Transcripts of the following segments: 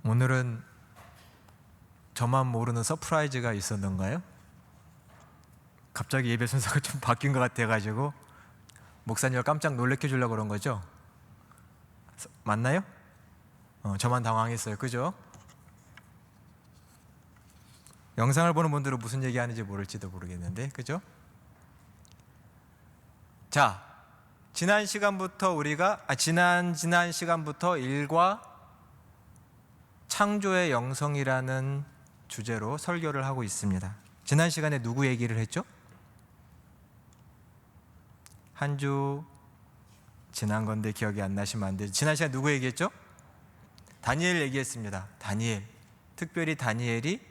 오늘은 저만 모르는 서프라이즈가 있었는가요? 갑자기 예배 순서가 좀 바뀐 것 같아가지고 목사님을 깜짝 놀래켜 주려고 그런 거죠? 맞나요? 저만 당황했어요. 그죠? 영상을 보는 분들은 무슨 얘기하는지 모를지도 모르겠는데, 그죠? 자, 지난 시간부터 일과 창조의 영성이라는 주제로 설교를 하고 있습니다. 지난 시간에 누구 얘기를 했죠? 한 주 지난 건데 기억이 안 나시면 안 되죠. 지난 시간에 누구 얘기했죠? 다니엘 얘기했습니다. 다니엘. 특별히 다니엘이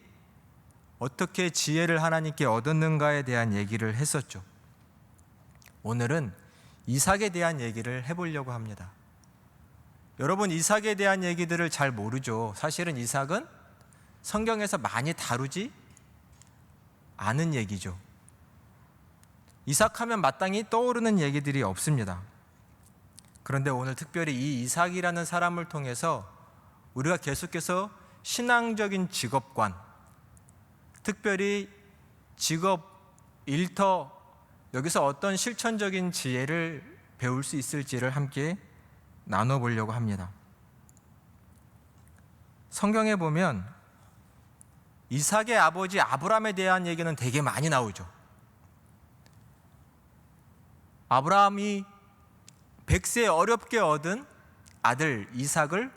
어떻게 지혜를 하나님께 얻었는가에 대한 얘기를 했었죠. 오늘은 이삭에 대한 얘기를 해보려고 합니다. 여러분, 이삭에 대한 얘기들을 잘 모르죠. 사실은 이삭은 성경에서 많이 다루지 않은 얘기죠. 이삭하면 마땅히 떠오르는 얘기들이 없습니다. 그런데 오늘 특별히 이 이삭이라는 사람을 통해서 우리가 계속해서 신앙적인 직업관, 특별히 직업, 일터, 여기서 어떤 실천적인 지혜를 배울 수 있을지를 함께 나눠보려고 합니다. 성경에 보면 이삭의 아버지 아브라함에 대한 얘기는 되게 많이 나오죠. 아브라함이 100세 어렵게 얻은 아들 이삭을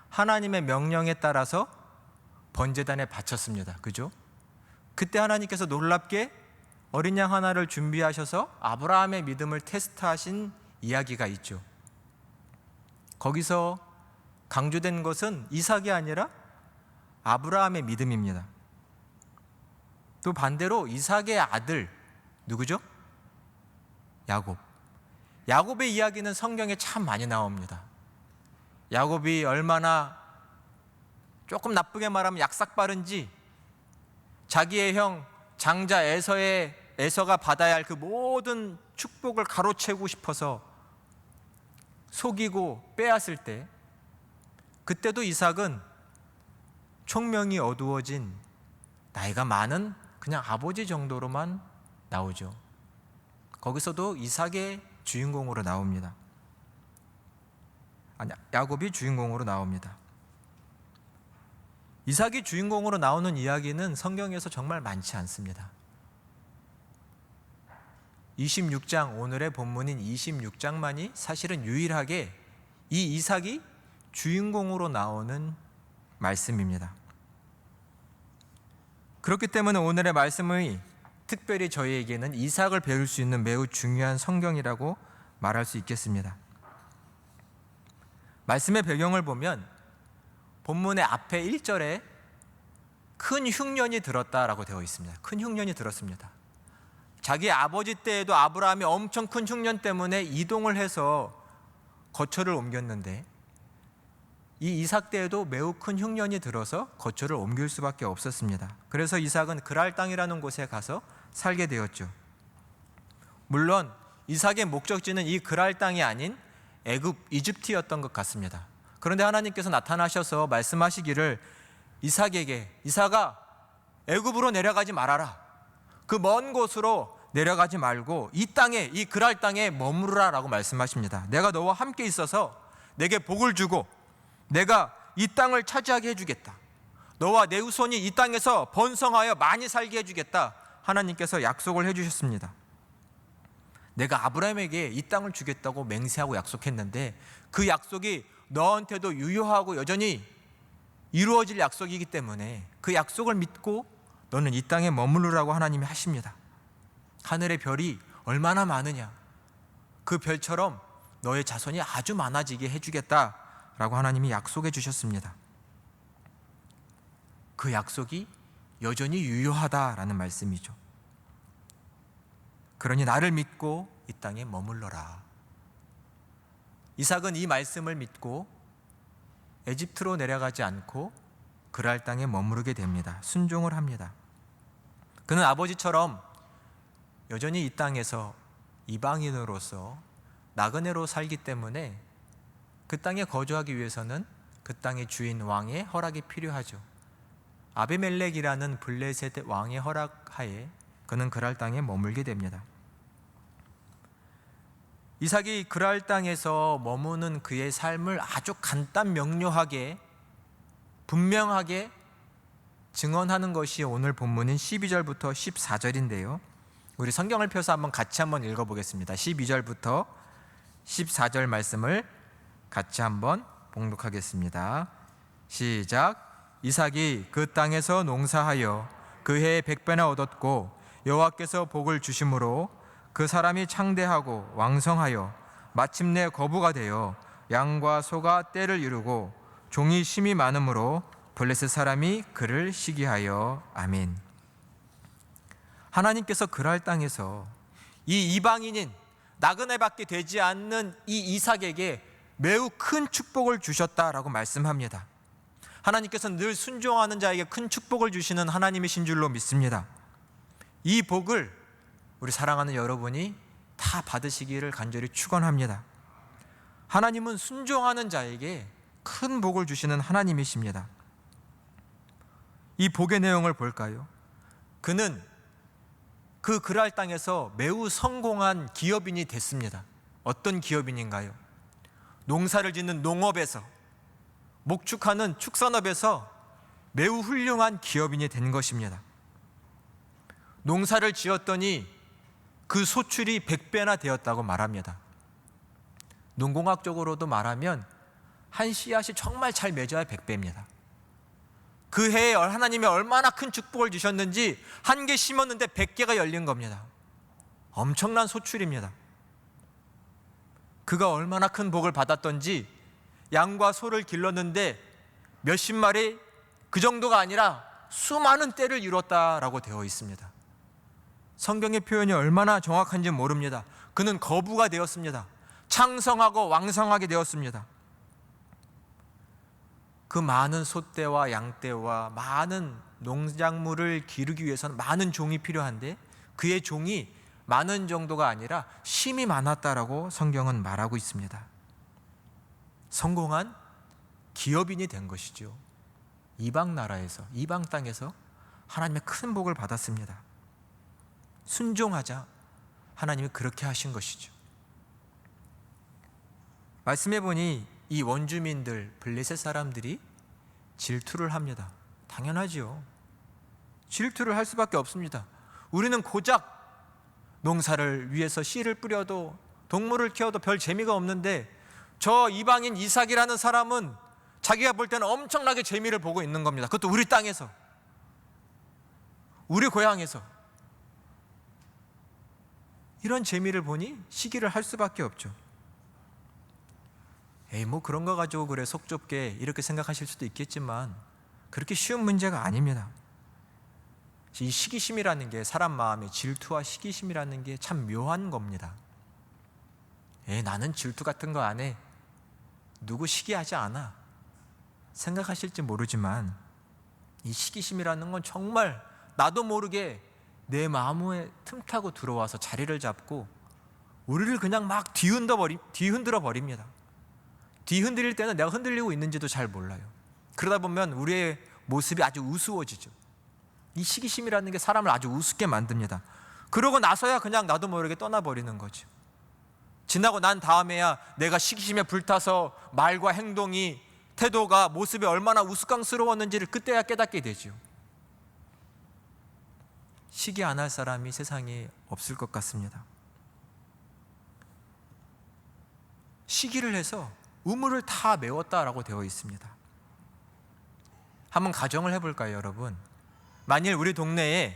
하나님의 명령에 따라서 번제단에 바쳤습니다. 그죠? 그때 하나님께서 놀랍게 어린 양 하나를 준비하셔서 아브라함의 믿음을 테스트하신 이야기가 있죠. 거기서 강조된 것은 이삭이 아니라 아브라함의 믿음입니다. 또 반대로 이삭의 아들 누구죠? 야곱. 야곱의 이야기는 성경에 참 많이 나옵니다. 야곱이 얼마나 조금 나쁘게 말하면 약삭빠른지 자기의 형 장자 에서가 받아야 할 그 모든 축복을 가로채고 싶어서 속이고 빼앗을 때, 그때도 이삭은 총명이 어두워진 나이가 많은 그냥 아버지 정도로만 나오죠. 거기서도 이삭의 주인공으로 나옵니다. 야곱이 주인공으로 나옵니다. 이삭이 주인공으로 나오는 이야기는 성경에서 정말 많지 않습니다. 26장, 오늘의 본문인 26장만이 사실은 유일하게 이 이삭이 주인공으로 나오는 말씀입니다. 그렇기 때문에 오늘의 말씀이 특별히 저희에게는 이삭을 배울 수 있는 매우 중요한 성경이라고 말할 수 있겠습니다. 말씀의 배경을 보면 본문의 앞에 1절에 큰 흉년이 들었다라고 되어 있습니다. 큰 흉년이 들었습니다. 자기 아버지 때에도 아브라함이 엄청 큰 흉년 때문에 이동을 해서 거처를 옮겼는데 이 이삭 때에도 매우 큰 흉년이 들어서 거처를 옮길 수밖에 없었습니다. 그래서 이삭은 그랄 땅이라는 곳에 가서 살게 되었죠. 물론 이삭의 목적지는 이 그랄 땅이 아닌 이집트였던 것 같습니다. 그런데 하나님께서 나타나셔서 말씀하시기를 이삭아, 애굽으로 내려가지 말아라. 그 먼 곳으로 내려가지 말고 이 땅에, 이 그랄 땅에 머무르라 라고 말씀하십니다. 내가 너와 함께 있어서 내게 복을 주고 내가 이 땅을 차지하게 해주겠다. 너와 내 후손이 이 땅에서 번성하여 많이 살게 해주겠다. 하나님께서 약속을 해주셨습니다. 내가 아브라함에게 이 땅을 주겠다고 맹세하고 약속했는데 그 약속이 너한테도 유효하고 여전히 이루어질 약속이기 때문에 그 약속을 믿고 너는 이 땅에 머무르라고 하나님이 하십니다. 하늘의 별이 얼마나 많으냐, 그 별처럼 너의 자손이 아주 많아지게 해주겠다라고 하나님이 약속해 주셨습니다. 그 약속이 여전히 유효하다라는 말씀이죠. 그러니 나를 믿고 이 땅에 머물러라. 이삭은 이 말씀을 믿고 에집트로 내려가지 않고 그랄 땅에 머무르게 됩니다. 순종을 합니다. 그는 아버지처럼 여전히 이 땅에서 이방인으로서 나그네로 살기 때문에 그 땅에 거주하기 위해서는 그 땅의 주인 왕의 허락이 필요하죠. 아비멜렉이라는 블레셋 왕의 허락하에 그는 그랄 땅에 머물게 됩니다. 이삭이 그랄 땅에서 머무는 그의 삶을 아주 간단 명료하게 분명하게 증언하는 것이 오늘 본문인 12절부터 14절인데요. 우리 성경을 펴서 같이 한번 읽어보겠습니다. 12절부터 14절 말씀을 같이 한번 봉독하겠습니다. 시작. 이삭이 그 땅에서 농사하여 그 해에 100배나 얻었고 여호와께서 복을 주심으로 그 사람이 창대하고 왕성하여 마침내 거부가 되어 양과 소가 떼를 이루고 종이 심이 많으므로 블레셋 사람이 그를 시기하여. 아멘. 하나님께서 그랄 땅에서 이 이방인인 나그네밖에 되지 않는 이 이삭에게 매우 큰 축복을 주셨다라고 말씀합니다. 하나님께서는 늘 순종하는 자에게 큰 축복을 주시는 하나님이신 줄로 믿습니다. 이 복을 우리 사랑하는 여러분이 다 받으시기를 간절히 축원합니다. 하나님은 순종하는 자에게 큰 복을 주시는 하나님이십니다. 이 복의 내용을 볼까요? 그는 그 그랄 땅에서 매우 성공한 기업인이 됐습니다. 어떤 기업인인가요? 농사를 짓는 농업에서, 목축하는 축산업에서 매우 훌륭한 기업인이 된 것입니다. 농사를 지었더니 그 소출이 100배나 되었다고 말합니다. 농공학적으로도 말하면 한 씨앗이 정말 잘 맺어야 100배입니다. 그 해에 하나님이 얼마나 큰 축복을 주셨는지 한 개 심었는데 100개가 열린 겁니다. 엄청난 소출입니다. 그가 얼마나 큰 복을 받았던지 양과 소를 길렀는데 몇십 마리, 그 정도가 아니라 수많은 떼를 이뤘다라고 되어 있습니다. 성경의 표현이 얼마나 정확한지 모릅니다. 그는 거부가 되었습니다. 창성하고 왕성하게 되었습니다. 그 많은 소떼와 양떼와 많은 농작물을 기르기 위해서는 많은 종이 필요한데 그의 종이 많은 정도가 아니라 심이 많았다라고 성경은 말하고 있습니다. 성공한 기업인이 된 것이죠. 이방 나라에서, 이방 땅에서 하나님의 큰 복을 받았습니다. 순종하자 하나님이 그렇게 하신 것이죠. 말씀해 보니 이 원주민들, 블레셋 사람들이 질투를 합니다. 당연하지요. 질투를 할 수밖에 없습니다. 우리는 고작 농사를 위해서 씨를 뿌려도 동물을 키워도 별 재미가 없는데 저 이방인 이삭이라는 사람은 자기가 볼 때는 엄청나게 재미를 보고 있는 겁니다. 그것도 우리 땅에서, 우리 고향에서. 이런 재미를 보니 시기를 할 수밖에 없죠. 뭐 그런 거 가지고 그래 속 좁게 이렇게 생각하실 수도 있겠지만 그렇게 쉬운 문제가 아닙니다. 이 시기심이라는 게 사람 마음에 질투와 시기심이라는 게 참 묘한 겁니다. 나는 질투 같은 거 안 해. 누구 시기하지 않아. 생각하실지 모르지만 이 시기심이라는 건 정말 나도 모르게 내 마음에 틈타고 들어와서 자리를 잡고 우리를 그냥 막 뒤흔들어 버립니다. 뒤흔들릴 때는 내가 흔들리고 있는지도 잘 몰라요. 그러다 보면 우리의 모습이 아주 우스워지죠. 이 시기심이라는 게 사람을 아주 우습게 만듭니다. 그러고 나서야 그냥 나도 모르게 떠나버리는 거죠. 지나고 난 다음에야 내가 시기심에 불타서 말과 행동이, 태도가, 모습이 얼마나 우스꽝스러웠는지를 그때야 깨닫게 되죠. 시기 안 할 사람이 세상에 없을 것 같습니다. 시기를 해서 우물을 다 메웠다라고 되어 있습니다. 한번 가정을 해볼까요, 여러분? 만일 우리 동네에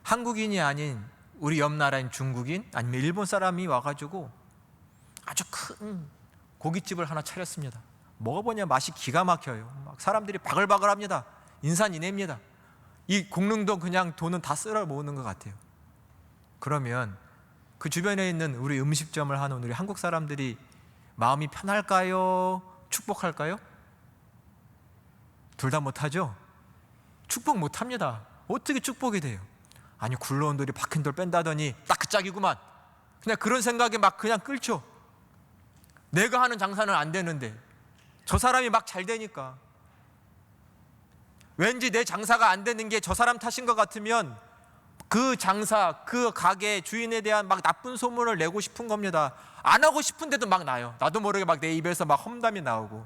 한국인이 아닌 우리 옆 나라인 중국인 아니면 일본 사람이 와가지고 아주 큰 고깃집을 하나 차렸습니다. 먹어보냐 맛이 기가 막혀요. 막 사람들이 바글바글합니다. 인산인해입니다. 이 공릉도 그냥 돈은 다 쓸어 모으는 것 같아요. 그러면 그 주변에 있는 우리 음식점을 하는 우리 한국 사람들이 마음이 편할까요? 축복할까요? 둘 다 못하죠? 축복 못합니다. 어떻게 축복이 돼요? 아니 굴러온 돌이 박힌 돌 뺀다더니 딱 그 짝이구만. 그냥 그런 생각에 막 그냥 끓죠. 내가 하는 장사는 안 되는데 저 사람이 막 잘 되니까. 왠지 내 장사가 안 되는 게 저 사람 탓인 것 같으면 그 장사, 그 가게 주인에 대한 막 나쁜 소문을 내고 싶은 겁니다. 안 하고 싶은데도 막 나요. 나도 모르게 막 내 입에서 막 험담이 나오고.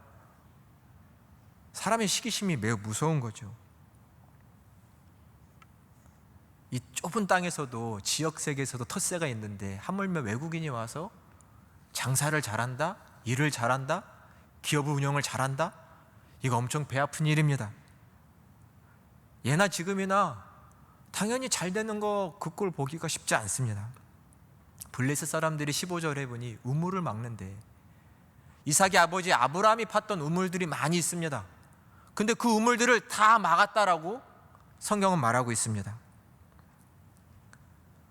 사람의 시기심이 매우 무서운 거죠. 이 좁은 땅에서도, 지역 세계에서도 텃세가 있는데 하물며 외국인이 와서 장사를 잘한다, 일을 잘한다, 기업 운영을 잘한다, 이거 엄청 배 아픈 일입니다. 예나 지금이나 당연히 잘 되는 거 그 꼴 보기가 쉽지 않습니다. 블레셋 사람들이 15절에 보니 우물을 막는데, 이삭의 아버지 아브라함이 팠던 우물들이 많이 있습니다. 근데 그 우물들을 다 막았다라고 성경은 말하고 있습니다.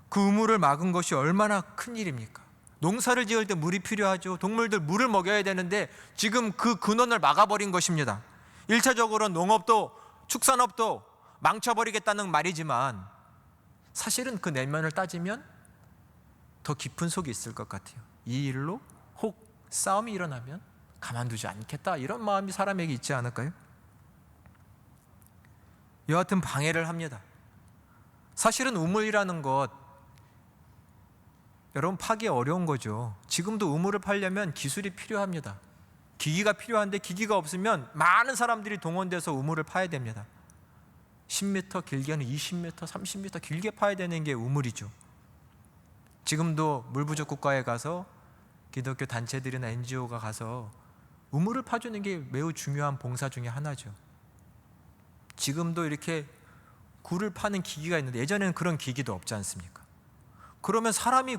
그 우물을 막은 것이 얼마나 큰 일입니까? 농사를 지을 때 물이 필요하죠. 동물들 물을 먹여야 되는데 지금 그 근원을 막아버린 것입니다. 1차적으로 농업도 축산업도 망쳐버리겠다는 말이지만, 사실은 그 내면을 따지면 더 깊은 속이 있을 것 같아요. 이 일로 혹 싸움이 일어나면 가만두지 않겠다, 이런 마음이 사람에게 있지 않을까요? 여하튼 방해를 합니다. 사실은 우물이라는 것, 여러분, 파기 어려운 거죠. 지금도 우물을 파려면 기술이 필요합니다. 기기가 필요한데 기기가 없으면 많은 사람들이 동원돼서 우물을 파야 됩니다. 10m, 길게는 20m, 30m 길게 파야 되는 게 우물이죠. 지금도 물 부족 국가에 가서 기독교 단체들이나 NGO가 가서 우물을 파주는 게 매우 중요한 봉사 중에 하나죠. 지금도 이렇게 굴을 파는 기기가 있는데 예전에는 그런 기기도 없지 않습니까? 그러면 사람이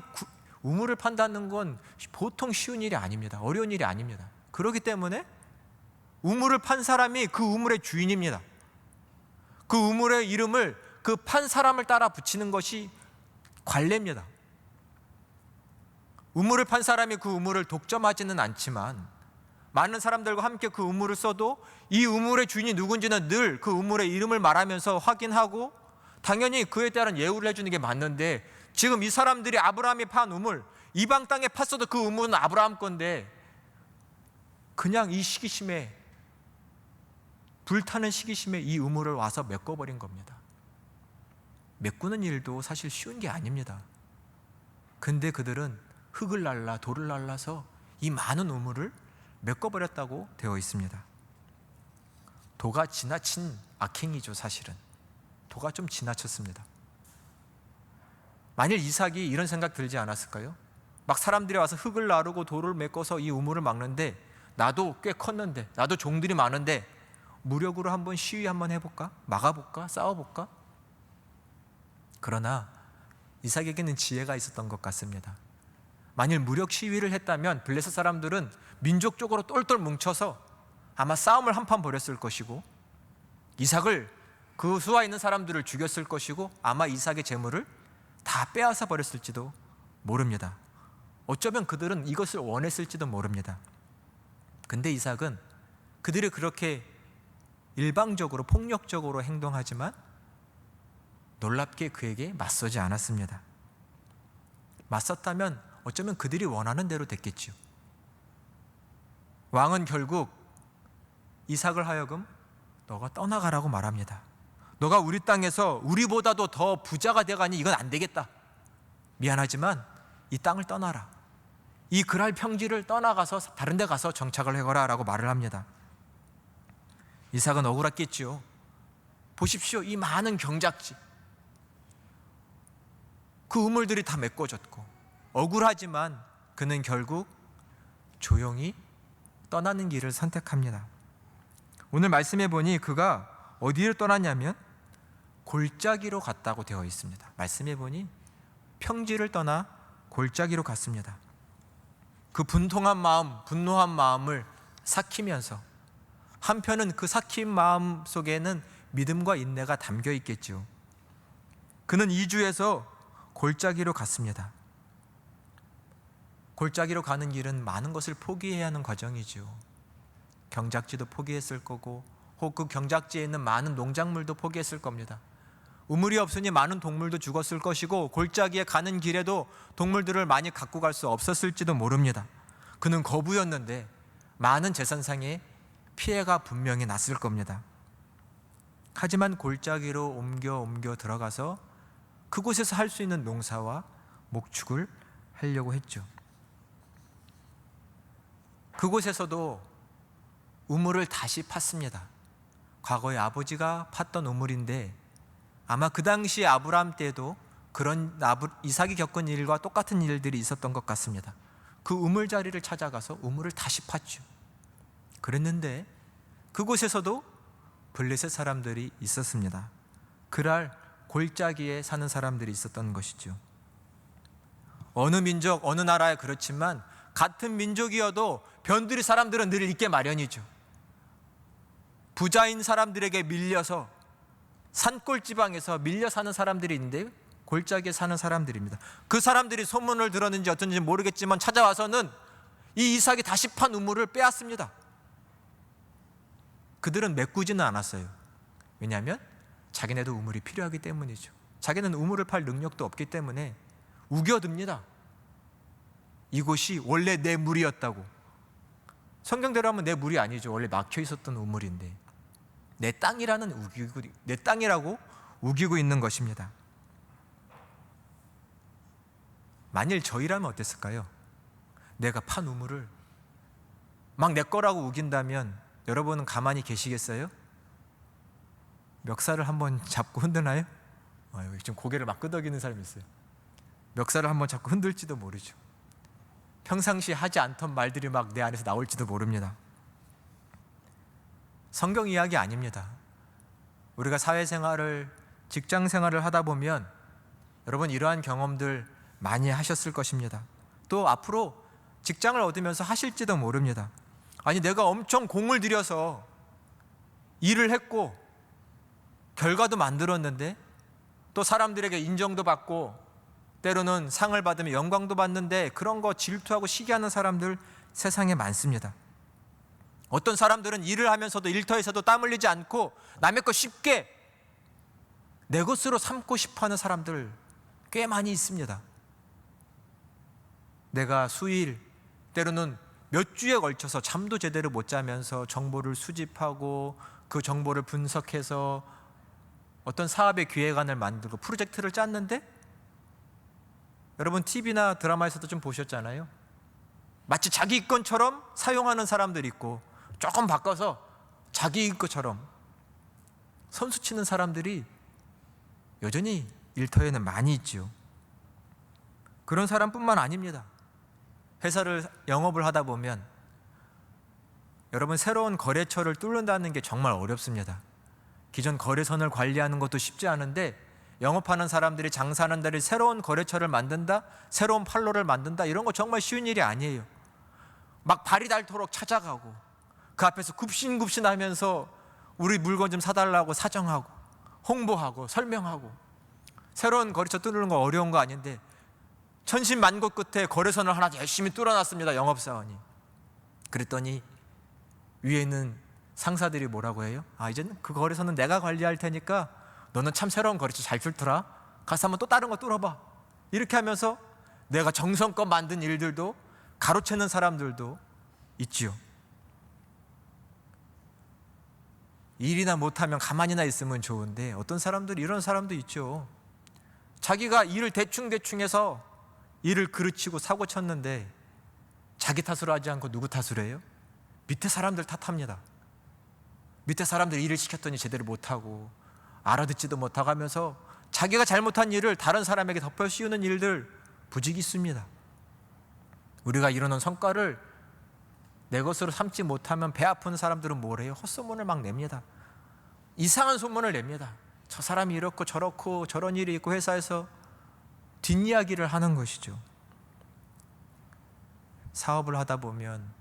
우물을 판다는 건 보통 쉬운 일이 아닙니다. 어려운 일이 아닙니다. 그렇기 때문에 우물을 판 사람이 그 우물의 주인입니다. 그 우물의 이름을 그 판 사람을 따라 붙이는 것이 관례입니다. 우물을 판 사람이 그 우물을 독점하지는 않지만 많은 사람들과 함께 그 우물을 써도 이 우물의 주인이 누군지는 늘 그 우물의 이름을 말하면서 확인하고 당연히 그에 따른 예우를 해주는 게 맞는데, 지금 이 사람들이 아브라함이 판 우물, 이방 땅에 팠어도 그 우물은 아브라함 건데 그냥 이 시기심에, 불타는 시기심에 이 우물을 와서 메꿔버린 겁니다. 메꾸는 일도 사실 쉬운 게 아닙니다. 근데 그들은 흙을 날라 돌을 날라서 이 많은 우물을 메꿔버렸다고 되어 있습니다. 도가 지나친 악행이죠. 사실은 도가 좀 지나쳤습니다. 만일 이삭이 이런 생각 들지 않았을까요? 막 사람들이 와서 흙을 나르고 돌을 메꿔서 이 우물을 막는데, 나도 꽤 컸는데, 나도 종들이 많은데 무력으로 한번 시위 한번 해볼까? 막아볼까? 싸워볼까? 그러나 이삭에게는 지혜가 있었던 것 같습니다. 만일 무력 시위를 했다면 블레셋 사람들은 민족적으로 똘똘 뭉쳐서 아마 싸움을 한판 벌였을 것이고, 이삭을, 그 수와 있는 사람들을 죽였을 것이고, 아마 이삭의 재물을 다 빼앗아 버렸을지도 모릅니다. 어쩌면 그들은 이것을 원했을지도 모릅니다. 근데 이삭은 그들이 그렇게 일방적으로 폭력적으로 행동하지만 놀랍게 그에게 맞서지 않았습니다. 맞섰다면 어쩌면 그들이 원하는 대로 됐겠지요. 왕은 결국 이삭을 하여금 너가 떠나가라고 말합니다. 너가 우리 땅에서 우리보다도 더 부자가 돼가니 이건 안 되겠다. 미안하지만 이 땅을 떠나라. 이 그랄 평지를 떠나가서 다른 데 가서 정착을 해거라 라고 말을 합니다. 이삭은 억울했겠지요. 보십시오, 이 많은 경작지, 그 우물들이 다 메꿔졌고, 억울하지만 그는 결국 조용히 떠나는 길을 선택합니다. 오늘 말씀해 보니 그가 어디를 떠났냐면 골짜기로 갔다고 되어 있습니다. 말씀해 보니 평지를 떠나 골짜기로 갔습니다. 그 분통한 마음, 분노한 마음을 삭히면서, 한편은 그 삭힌 마음 속에는 믿음과 인내가 담겨 있겠죠. 그는 이주에서 골짜기로 갔습니다. 골짜기로 가는 길은 많은 것을 포기해야 하는 과정이죠. 경작지도 포기했을 거고, 혹 그 경작지에 있는 많은 농작물도 포기했을 겁니다. 우물이 없으니 많은 동물도 죽었을 것이고, 골짜기에 가는 길에도 동물들을 많이 갖고 갈 수 없었을지도 모릅니다. 그는 거부였는데 많은 제사상에 피해가 분명히 났을 겁니다. 하지만 골짜기로 옮겨 들어가서 그곳에서 할 수 있는 농사와 목축을 하려고 했죠. 그곳에서도 우물을 다시 팠습니다. 과거에 아버지가 팠던 우물인데 아마 그 당시 아브라함 때도 그런 이삭이 겪은 일과 똑같은 일들이 있었던 것 같습니다. 그 우물 자리를 찾아가서 우물을 다시 팠죠. 그랬는데 그곳에서도 블레셋 사람들이 있었습니다. 그랄 골짜기에 사는 사람들이 있었던 것이죠. 어느 민족, 어느 나라에 그렇지만 같은 민족이어도 변두리 사람들은 늘 있게 마련이죠. 부자인 사람들에게 밀려서 산골 지방에서 밀려 사는 사람들이 있는데 골짜기에 사는 사람들입니다. 그 사람들이 소문을 들었는지 어쩐지 모르겠지만 찾아와서는 이 이삭이 다시 판 우물을 빼앗습니다. 그들은 메꾸지는 않았어요. 왜냐하면 자기네도 우물이 필요하기 때문이죠. 자기는 우물을 팔 능력도 없기 때문에 우겨듭니다. 이곳이 원래 내 물이었다고. 성경대로 하면 내 물이 아니죠. 원래 막혀 있었던 우물인데 내 땅이라고 우기고 있는 것입니다. 만일 저희라면 어땠을까요? 내가 판 우물을 막 내 거라고 우긴다면 여러분은 가만히 계시겠어요? 멱살을 한번 잡고 흔드나요? 지금 고개를 막 끄덕이는 사람이 있어요. 멱살을 한번 잡고 흔들지도 모르죠. 평상시 하지 않던 말들이 막 내 안에서 나올지도 모릅니다. 성경 이야기 아닙니다. 우리가 사회생활을, 직장생활을 하다 보면 여러분 이러한 경험들 많이 하셨을 것입니다. 또 앞으로 직장을 얻으면서 하실지도 모릅니다. 아니 내가 엄청 공을 들여서 일을 했고 결과도 만들었는데 또 사람들에게 인정도 받고 때로는 상을 받으면 영광도 받는데 그런 거 질투하고 시기하는 사람들 세상에 많습니다. 어떤 사람들은 일을 하면서도 일터에서도 땀 흘리지 않고 남의 거 쉽게 내 것으로 삼고 싶어하는 사람들 꽤 많이 있습니다. 내가 수일 때로는 몇 주에 걸쳐서 잠도 제대로 못 자면서 정보를 수집하고 그 정보를 분석해서 어떤 사업의 기획안을 만들고 프로젝트를 짰는데 여러분 TV나 드라마에서도 좀 보셨잖아요. 마치 자기 것처럼 사용하는 사람들이 있고 조금 바꿔서 자기 것처럼 선수 치는 사람들이 여전히 일터에는 많이 있지요. 그런 사람뿐만 아닙니다. 회사를 영업을 하다 보면 여러분 새로운 거래처를 뚫는다는 게 정말 어렵습니다. 기존 거래선을 관리하는 것도 쉽지 않은데 영업하는 사람들이 장사하는 데를 새로운 거래처를 만든다, 새로운 판로를 만든다 이런 거 정말 쉬운 일이 아니에요. 막 발이 닳도록 찾아가고 그 앞에서 굽신굽신하면서 우리 물건 좀 사달라고 사정하고 홍보하고 설명하고 새로운 거래처 뚫는 거 어려운 거 아닌데 천신만고 끝에 거래선을 하나 열심히 뚫어놨습니다. 영업사원이. 그랬더니 위에 있는 상사들이 뭐라고 해요? 이제는 그 거래선은 내가 관리할 테니까 너는 참 새로운 거래처 잘 뚫더라. 가서 한번 또 다른 거 뚫어봐. 이렇게 하면서 내가 정성껏 만든 일들도 가로채는 사람들도 있지요. 일이나 못하면 가만히나 있으면 좋은데 어떤 사람들이 이런 사람도 있죠. 자기가 일을 대충 해서 일을 그르치고 사고 쳤는데 자기 탓으로 하지 않고 누구 탓으로 해요? 밑에 사람들 탓합니다. 밑에 사람들 일을 시켰더니 제대로 못하고 알아듣지도 못하고 하면서 자기가 잘못한 일을 다른 사람에게 덮어 씌우는 일들 부지기 있습니다. 우리가 이루는 성과를 내 것으로 삼지 못하면 배 아픈 사람들은 뭘 해요? 헛소문을 막 냅니다. 이상한 소문을 냅니다. 저 사람이 이렇고 저렇고 저런 일이 있고 회사에서 뒷이야기를 하는 것이죠. 사업을 하다 보면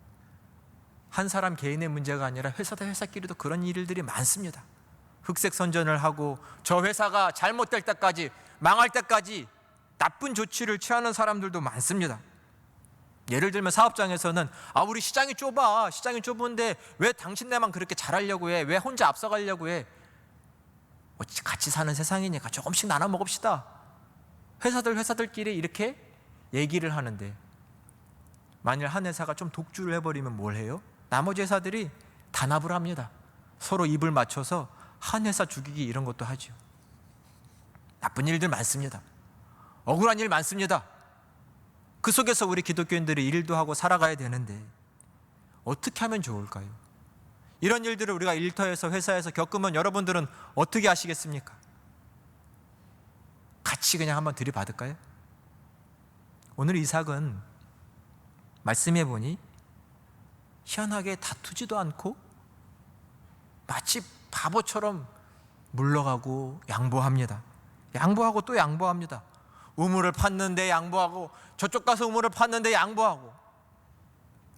한 사람 개인의 문제가 아니라 회사 대 회사끼리도 그런 일들이 많습니다. 흑색 선전을 하고 저 회사가 잘못될 때까지 망할 때까지 나쁜 조치를 취하는 사람들도 많습니다. 예를 들면 사업장에서는 우리 시장이 좁아. 시장이 좁은데 왜 당신네만 그렇게 잘하려고 해? 왜 혼자 앞서가려고 해? 같이 사는 세상이니까 조금씩 나눠 먹읍시다. 회사들끼리 이렇게 얘기를 하는데 만일 한 회사가 좀 독주를 해버리면 뭘 해요? 나머지 회사들이 단합을 합니다. 서로 입을 맞춰서 한 회사 죽이기 이런 것도 하죠. 나쁜 일들 많습니다. 억울한 일 많습니다. 그 속에서 우리 기독교인들이 일도 하고 살아가야 되는데 어떻게 하면 좋을까요? 이런 일들을 우리가 일터에서 회사에서 겪으면 여러분들은 어떻게 하시겠습니까? 같이 그냥 한번 들이받을까요? 오늘 이삭은 말씀해 보니 희한하게 다투지도 않고 마치 바보처럼 물러가고 양보합니다. 양보하고 또 양보합니다. 우물을 팠는데 양보하고, 저쪽 가서 우물을 팠는데 양보하고,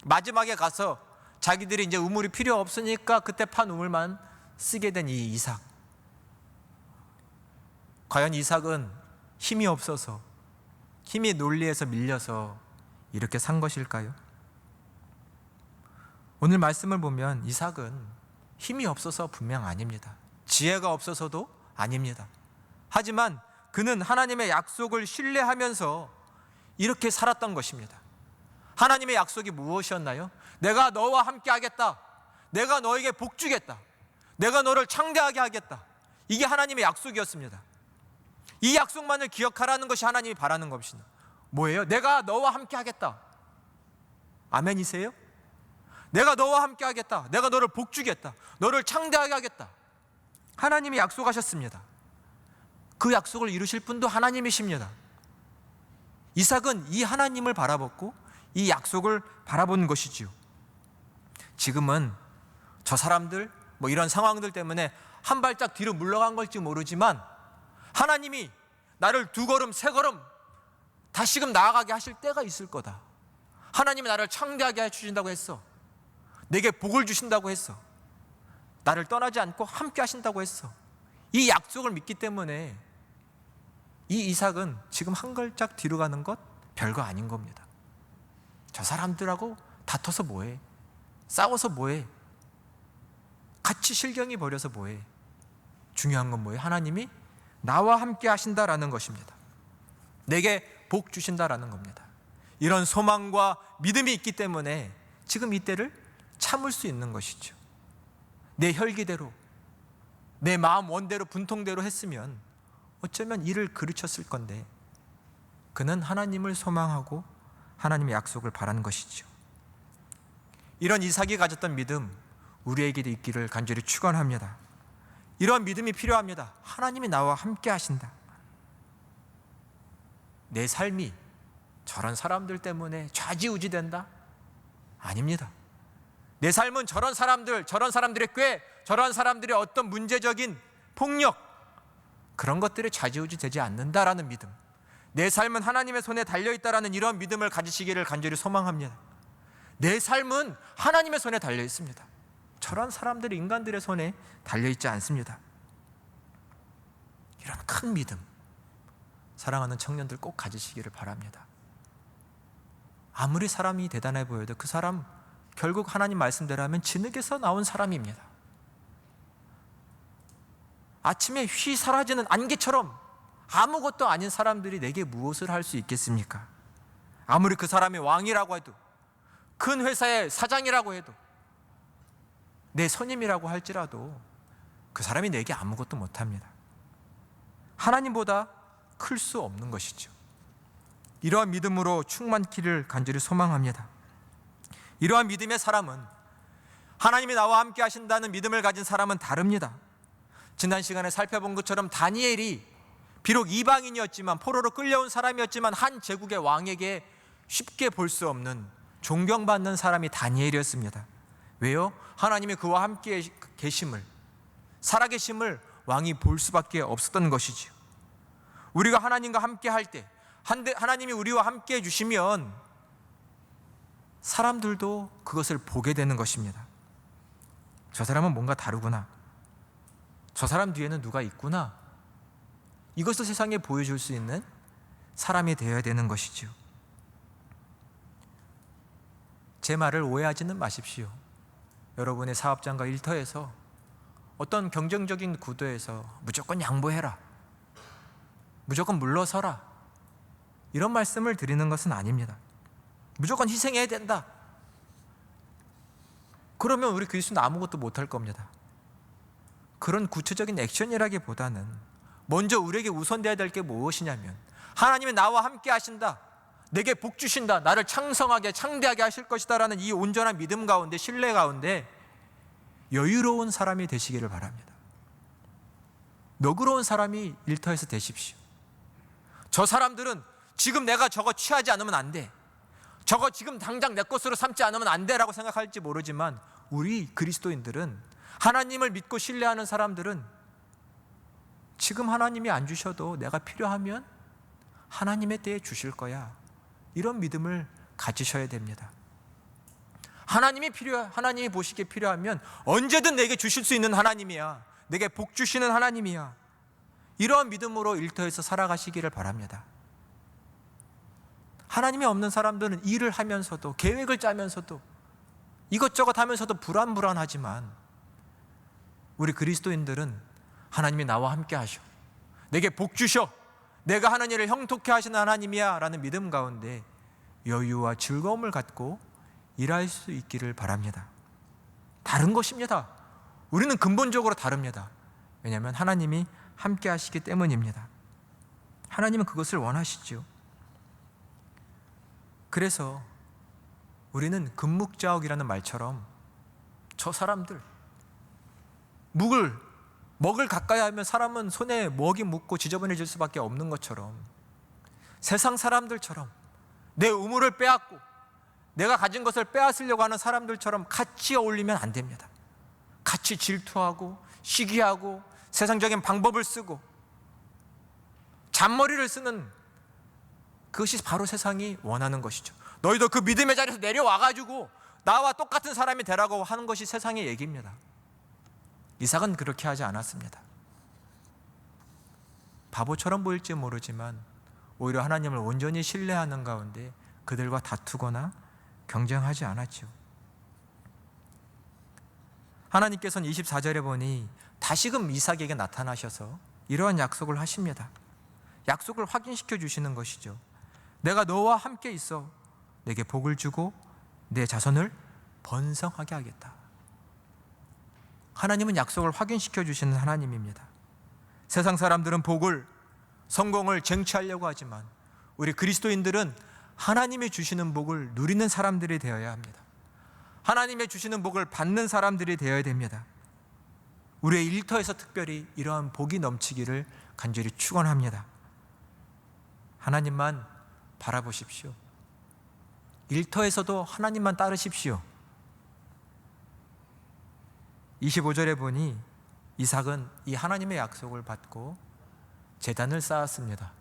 마지막에 가서 자기들이 이제 우물이 필요 없으니까 그때 판 우물만 쓰게 된 이 이삭. 과연 이삭은 힘이 없어서, 힘이 논리에서 밀려서 이렇게 산 것일까요? 오늘 말씀을 보면 이삭은 힘이 없어서 분명 아닙니다. 지혜가 없어서도 아닙니다. 하지만 그는 하나님의 약속을 신뢰하면서 이렇게 살았던 것입니다. 하나님의 약속이 무엇이었나요? 내가 너와 함께 하겠다. 내가 너에게 복 주겠다. 내가 너를 창대하게 하겠다. 이게 하나님의 약속이었습니다. 이 약속만을 기억하라는 것이 하나님이 바라는 것입니다. 뭐예요? 내가 너와 함께 하겠다. 아멘이세요? 내가 너와 함께 하겠다. 내가 너를 복 주겠다. 너를 창대하게 하겠다. 하나님이 약속하셨습니다. 그 약속을 이루실 분도 하나님이십니다. 이삭은 이 하나님을 바라봤고 이 약속을 바라본 것이지요. 지금은 저 사람들 이런 상황들 때문에 한 발짝 뒤로 물러간 걸지 모르지만 하나님이 나를 두 걸음 세 걸음 다시금 나아가게 하실 때가 있을 거다. 하나님이 나를 창대하게 해주신다고 했어. 내게 복을 주신다고 했어. 나를 떠나지 않고 함께 하신다고 했어. 이 약속을 믿기 때문에 이 이삭은 지금 한 걸짝 뒤로 가는 것 별거 아닌 겁니다. 저 사람들하고 다퉈서 뭐해? 싸워서 뭐해? 같이 실경이 벌여서 뭐해? 중요한 건 뭐예요? 하나님이 나와 함께 하신다라는 것입니다. 내게 복 주신다라는 겁니다. 이런 소망과 믿음이 있기 때문에 지금 이때를 참을 수 있는 것이죠. 내 혈기대로, 내 마음 원대로 분통대로 했으면 어쩌면 이를 그르쳤을 건데 그는 하나님을 소망하고 하나님의 약속을 바라는 것이죠. 이런 이삭이 가졌던 믿음 우리에게도 있기를 간절히 축원합니다. 이런 믿음이 필요합니다. 하나님이 나와 함께 하신다. 내 삶이 저런 사람들 때문에 좌지우지된다? 아닙니다. 내 삶은 저런 사람들의 꾀, 저런 사람들의 어떤 문제적인 폭력, 그런 것들에 좌지우지되지 않는다라는 믿음, 내 삶은 하나님의 손에 달려있다라는 이런 믿음을 가지시기를 간절히 소망합니다. 내 삶은 하나님의 손에 달려 있습니다. 저런 사람들이 인간들의 손에 달려있지 않습니다. 이런 큰 믿음 사랑하는 청년들 꼭 가지시기를 바랍니다. 아무리 사람이 대단해 보여도 그 사람 결국 하나님 말씀대로 진흙에서 나온 사람입니다. 아침에 휘 사라지는 안개처럼 아무것도 아닌 사람들이 내게 무엇을 할 수 있겠습니까? 아무리 그 사람이 왕이라고 해도, 큰 회사의 사장이라고 해도, 내 선임이라고 할지라도 그 사람이 내게 아무것도 못합니다. 하나님보다 클 수 없는 것이죠. 이러한 믿음으로 충만키를 간절히 소망합니다. 이러한 믿음의 사람은, 하나님이 나와 함께 하신다는 믿음을 가진 사람은 다릅니다. 지난 시간에 살펴본 것처럼 다니엘이 비록 이방인이었지만, 포로로 끌려온 사람이었지만 한 제국의 왕에게 쉽게 볼 수 없는 존경받는 사람이 다니엘이었습니다. 왜요? 하나님이 그와 함께 계심을, 살아계심을 왕이 볼 수밖에 없었던 것이지요. 우리가 하나님과 함께 할 때, 하나님이 우리와 함께 해주시면 사람들도 그것을 보게 되는 것입니다. 저 사람은 뭔가 다르구나, 저 사람 뒤에는 누가 있구나, 이것을 세상에 보여줄 수 있는 사람이 되어야 되는 것이죠. 제 말을 오해하지는 마십시오. 여러분의 사업장과 일터에서 어떤 경쟁적인 구도에서 무조건 양보해라, 무조건 물러서라, 이런 말씀을 드리는 것은 아닙니다. 무조건 희생해야 된다, 그러면 우리 그리스도는 아무것도 못할 겁니다. 그런 구체적인 액션이라기보다는 먼저 우리에게 우선돼야 될 게 무엇이냐면, 하나님이 나와 함께 하신다, 내게 복 주신다, 나를 창성하게 창대하게 하실 것이다 라는 이 온전한 믿음 가운데, 신뢰 가운데 여유로운 사람이 되시기를 바랍니다. 너그러운 사람이 일터에서 되십시오. 저 사람들은 지금 내가 저거 취하지 않으면 안 돼, 저거 지금 당장 내 것으로 삼지 않으면 안 돼 라고 생각할지 모르지만, 우리 그리스도인들은, 하나님을 믿고 신뢰하는 사람들은 지금 하나님이 안 주셔도 내가 필요하면 하나님의 때에 주실 거야, 이런 믿음을 가지셔야 됩니다. 하나님이 보시기에 필요하면 언제든 내게 주실 수 있는 하나님이야, 내게 복 주시는 하나님이야, 이러한 믿음으로 일터에서 살아가시기를 바랍니다. 하나님이 없는 사람들은 일을 하면서도, 계획을 짜면서도, 이것저것 하면서도 불안하지만, 우리 그리스도인들은 하나님이 나와 함께 하셔, 내게 복 주셔, 내가 하는 일을 형통케 하시는 하나님이야 라는 믿음 가운데 여유와 즐거움을 갖고 일할 수 있기를 바랍니다. 다른 것입니다. 우리는 근본적으로 다릅니다. 왜냐하면 하나님이 함께 하시기 때문입니다. 하나님은 그것을 원하시죠. 그래서 우리는 금묵자옥이라는 말처럼 저 사람들, 먹을 가까이 하면 사람은 손에 먹이 묻고 지저분해질 수밖에 없는 것처럼, 세상 사람들처럼 내 우물을 빼앗고 내가 가진 것을 빼앗으려고 하는 사람들처럼 같이 어울리면 안 됩니다. 같이 질투하고 시기하고 세상적인 방법을 쓰고 잔머리를 쓰는, 그것이 바로 세상이 원하는 것이죠. 너희도 그 믿음의 자리에서 내려와가지고 나와 똑같은 사람이 되라고 하는 것이 세상의 얘기입니다. 이삭은 그렇게 하지 않았습니다. 바보처럼 보일지 모르지만 오히려 하나님을 온전히 신뢰하는 가운데 그들과 다투거나 경쟁하지 않았죠. 하나님께서는 24절에 보니 다시금 이삭에게 나타나셔서 이러한 약속을 하십니다. 약속을 확인시켜 주시는 것이죠. 내가 너와 함께 있어 내게 복을 주고 내 자손을 번성하게 하겠다. 하나님은 약속을 확인시켜 주시는 하나님입니다. 세상 사람들은 복을, 성공을 쟁취하려고 하지만 우리 그리스도인들은 하나님이 주시는 복을 누리는 사람들이 되어야 합니다. 하나님의 주시는 복을 받는 사람들이 되어야 됩니다. 우리의 일터에서 특별히 이러한 복이 넘치기를 간절히 축원합니다. 하나님만 바라보십시오. 일터에서도 하나님만 따르십시오. 25절에 보니 이삭은 이 하나님의 약속을 받고 제단을 쌓았습니다.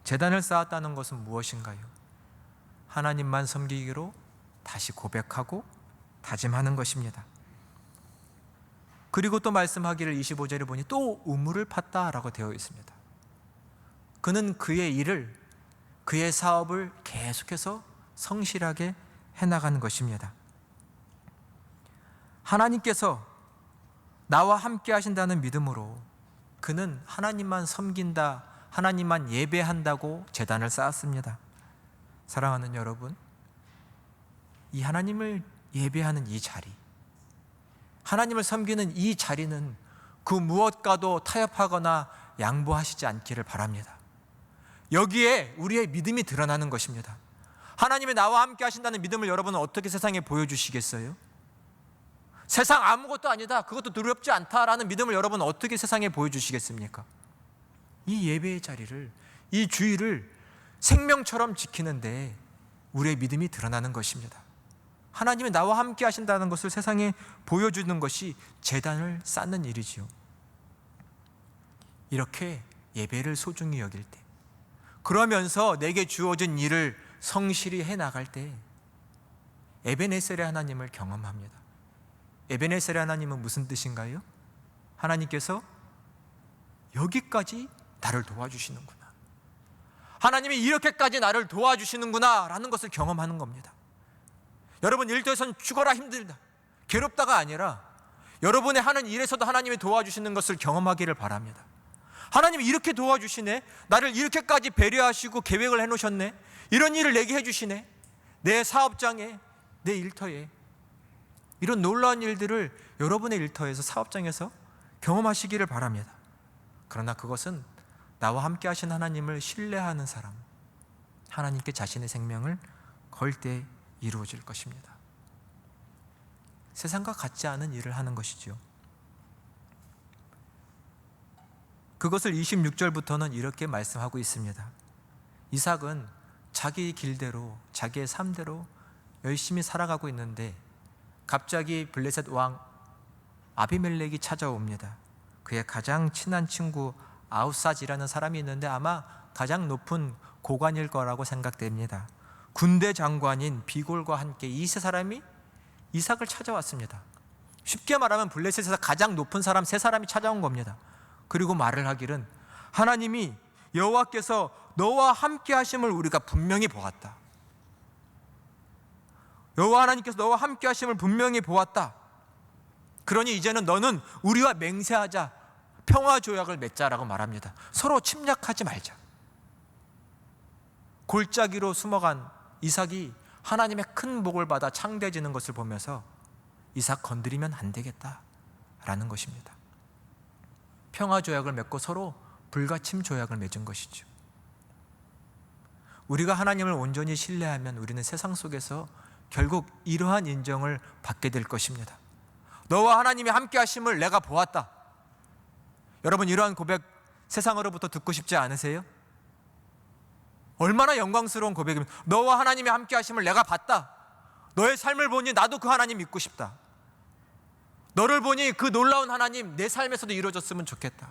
제단을 쌓았다는 것은 무엇인가요? 하나님만 섬기기로 다시 고백하고 다짐하는 것입니다. 그리고 또 말씀하기를 25절에 보니 또 우물을 팠다라고 되어 있습니다. 그는 그의 일을, 그의 사업을 계속해서 성실하게 해나가는 것입니다. 하나님께서 나와 함께 하신다는 믿음으로 그는 하나님만 섬긴다, 하나님만 예배한다고 제단을 쌓았습니다. 사랑하는 여러분, 이 하나님을 예배하는 이 자리, 하나님을 섬기는 이 자리는 그 무엇과도 타협하거나 양보하시지 않기를 바랍니다. 여기에 우리의 믿음이 드러나는 것입니다. 하나님이 나와 함께 하신다는 믿음을 여러분은 어떻게 세상에 보여주시겠어요? 세상 아무것도 아니다, 그것도 두렵지 않다라는 믿음을 여러분은 어떻게 세상에 보여주시겠습니까? 이 예배의 자리를, 이 주의를 생명처럼 지키는데 우리의 믿음이 드러나는 것입니다. 하나님이 나와 함께 하신다는 것을 세상에 보여주는 것이 제단을 쌓는 일이지요. 이렇게 예배를 소중히 여길 때, 그러면서 내게 주어진 일을 성실히 해나갈 때 에베네셀의 하나님을 경험합니다. 에베네셀의 하나님은 무슨 뜻인가요? 하나님께서 여기까지 나를 도와주시는구나, 하나님이 이렇게까지 나를 도와주시는구나 라는 것을 경험하는 겁니다. 여러분, 일터에서는 죽어라 힘들다, 괴롭다가 아니라 여러분의 하는 일에서도 하나님이 도와주시는 것을 경험하기를 바랍니다. 하나님이 이렇게 도와주시네, 나를 이렇게까지 배려하시고 계획을 해놓으셨네, 이런 일을 내게 해주시네, 내 사업장에, 내 일터에 이런 놀라운 일들을 여러분의 일터에서, 사업장에서 경험하시기를 바랍니다. 그러나 그것은 나와 함께 하신 하나님을 신뢰하는 사람, 하나님께 자신의 생명을 걸 때 이루어질 것입니다. 세상과 같지 않은 일을 하는 것이죠. 그것을 26절부터는 이렇게 말씀하고 있습니다. 이삭은 자기 길대로, 자기의 삶대로 열심히 살아가고 있는데 갑자기 블레셋 왕 아비멜렉이 찾아옵니다. 그의 가장 친한 친구 아우사지라는 사람이 있는데 아마 가장 높은 고관일 거라고 생각됩니다. 군대 장관인 비골과 함께 이 세 사람이 이삭을 찾아왔습니다. 쉽게 말하면 블레셋에서 가장 높은 사람 세 사람이 찾아온 겁니다. 그리고 말을 하기를, 하나님이 여호와께서 너와 함께 하심을 우리가 분명히 보았다. 여호와 하나님께서 너와 함께 하심을 분명히 보았다. 그러니 이제는 너는 우리와 맹세하자, 평화 조약을 맺자라고 말합니다. 서로 침략하지 말자. 골짜기로 숨어간 이삭이 하나님의 큰 복을 받아 창대해지는 것을 보면서 이삭 건드리면 안 되겠다라는 것입니다. 평화 조약을 맺고 서로 불가침 조약을 맺은 것이죠. 우리가 하나님을 온전히 신뢰하면 우리는 세상 속에서 결국 이러한 인정을 받게 될 것입니다. 너와 하나님이 함께 하심을 내가 보았다. 여러분, 이러한 고백 세상으로부터 듣고 싶지 않으세요? 얼마나 영광스러운 고백입니다. 너와 하나님이 함께 하심을 내가 봤다. 너의 삶을 보니 나도 그 하나님 믿고 싶다. 너를 보니 그 놀라운 하나님 내 삶에서도 이루어졌으면 좋겠다.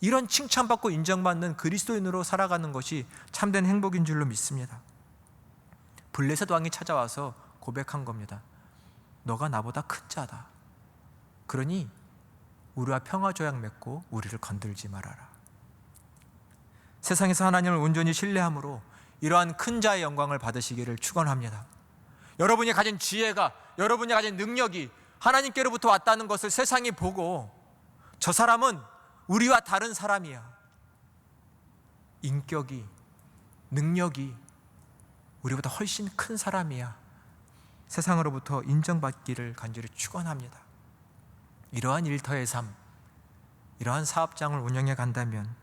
이런 칭찬받고 인정받는 그리스도인으로 살아가는 것이 참된 행복인 줄로 믿습니다. 블레셋 왕이 찾아와서 고백한 겁니다. 너가 나보다 큰 자다. 그러니 우리와 평화 조약 맺고 우리를 건들지 말아라. 세상에서 하나님을 온전히 신뢰함으로 이러한 큰 자의 영광을 받으시기를 축원합니다. 여러분이 가진 지혜가, 여러분이 가진 능력이 하나님께로부터 왔다는 것을 세상이 보고 저 사람은 우리와 다른 사람이야. 인격이, 능력이 우리보다 훨씬 큰 사람이야. 세상으로부터 인정받기를 간절히 축원합니다. 이러한 일터의 삶, 이러한 사업장을 운영해 간다면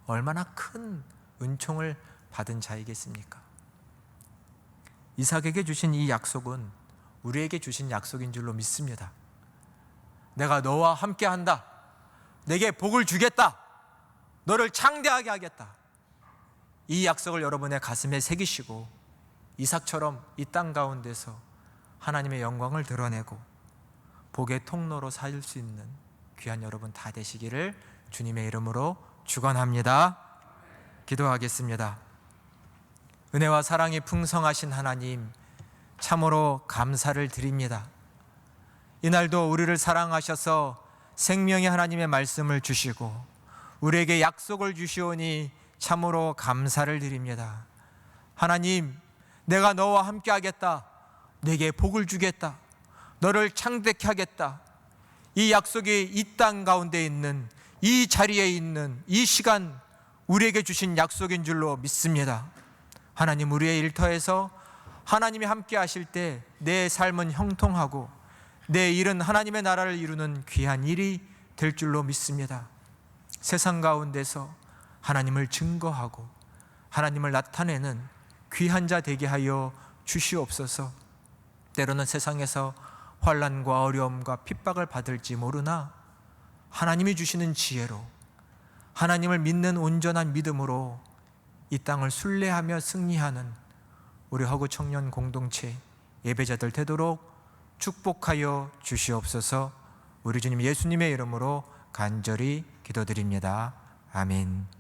얼마나 큰 은총을 받은 자이겠습니까? 이삭에게 주신 이 약속은 우리에게 주신 약속인 줄로 믿습니다. 내가 너와 함께 한다. 내게 복을 주겠다. 너를 창대하게 하겠다. 이 약속을 여러분의 가슴에 새기시고 이삭처럼 이 땅 가운데서 하나님의 영광을 드러내고 복의 통로로 살 수 있는 귀한 여러분 다 되시기를 주님의 이름으로 축원합니다. 기도하겠습니다. 은혜와 사랑이 풍성하신 하나님, 참으로 감사를 드립니다. 이날도 우리를 사랑하셔서 생명의 하나님의 말씀을 주시고 우리에게 약속을 주시오니 참으로 감사를 드립니다. 하나님, 내가 너와 함께 하겠다. 내게 복을 주겠다. 너를 창대케 하겠다. 이 약속이 이 땅 가운데 있는, 이 자리에 있는 이 시간 우리에게 주신 약속인 줄로 믿습니다. 하나님, 우리의 일터에서 하나님이 함께 하실 때 내 삶은 형통하고 내 일은 하나님의 나라를 이루는 귀한 일이 될 줄로 믿습니다. 세상 가운데서 하나님을 증거하고 하나님을 나타내는 귀한 자 되게 하여 주시옵소서. 때로는 세상에서 환난과 어려움과 핍박을 받을지 모르나 하나님이 주시는 지혜로, 하나님을 믿는 온전한 믿음으로 이 땅을 순례하며 승리하는 우리 허구 청년 공동체 예배자들 되도록 축복하여 주시옵소서. 우리 주님 예수님의 이름으로 간절히 기도드립니다. 아멘.